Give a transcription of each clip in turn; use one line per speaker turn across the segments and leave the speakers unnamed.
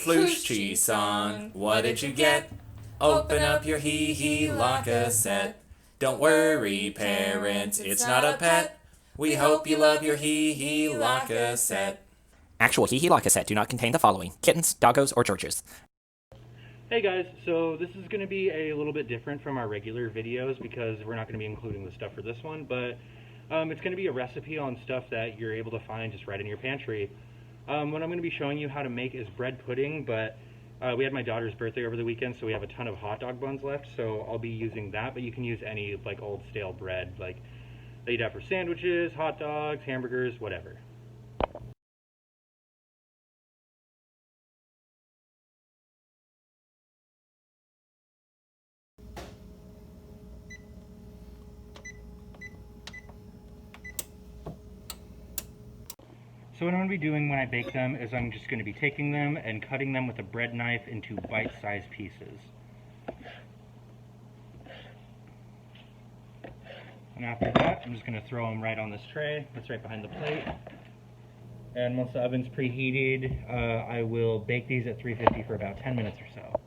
floosh cheese on. What did you get? Open up your hee-hee la cassette. Don't worry, parents, it's not a pet. We hope you love your hee-hee la cassette.
Actual hee-hee la cassette do not contain the following: kittens, doggos, or Georges.
Hey guys, so this is going to be a little bit different from our regular videos because we're not going to be including the stuff for this one, but it's going to be a recipe on stuff that you're able to find just right in your pantry. What I'm going to be showing you how to make is bread pudding, but we had my daughter's birthday over the weekend, so we have a ton of hot dog buns left, so I'll be using that, but you can use any like old stale bread like that you'd have for sandwiches, hot dogs, hamburgers, whatever. So what I'm going to be doing when I bake them is I'm just going to be taking them and cutting them with a bread knife into bite-sized pieces. And after that, I'm just going to throw them right on this tray that's right behind the plate. And once the oven's preheated, I will bake these at 350 for about 10 minutes or so.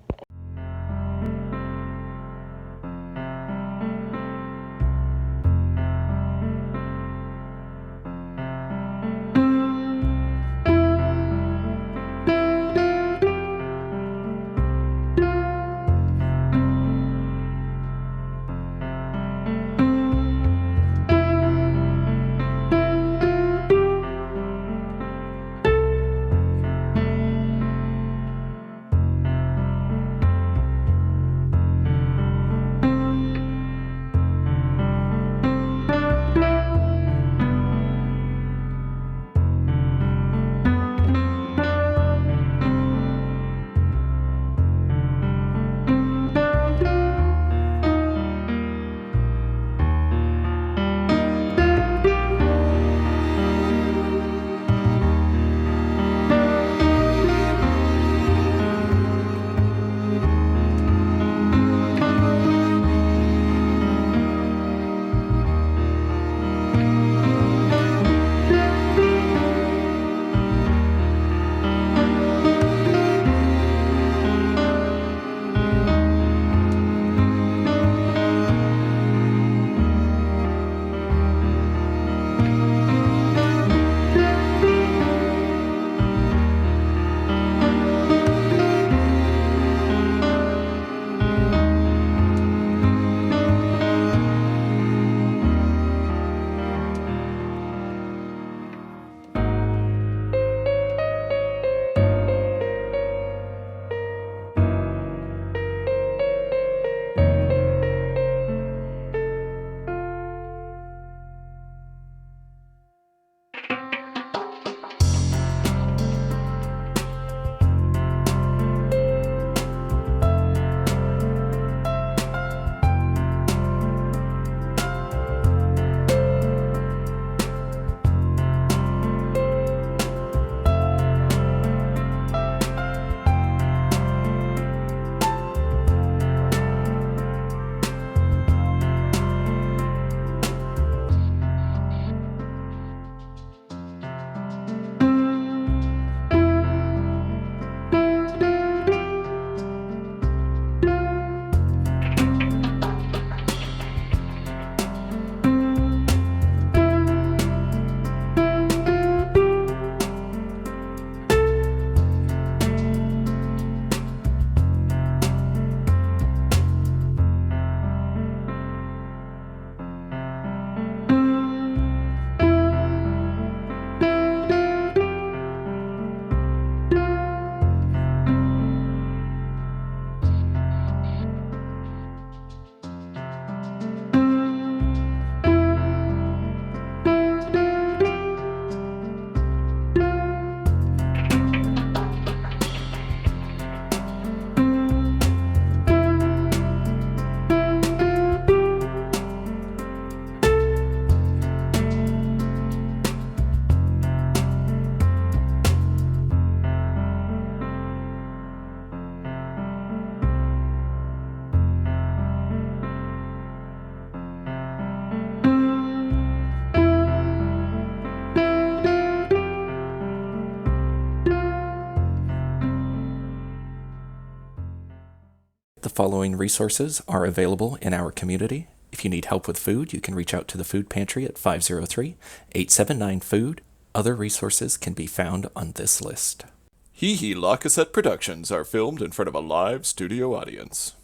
following resources are available in our community. If you need help with food, you can reach out to the food pantry at 503-879-FOOD. Other resources can be found on this list.
Hee Hee La Cassette productions are filmed in front of a live studio audience.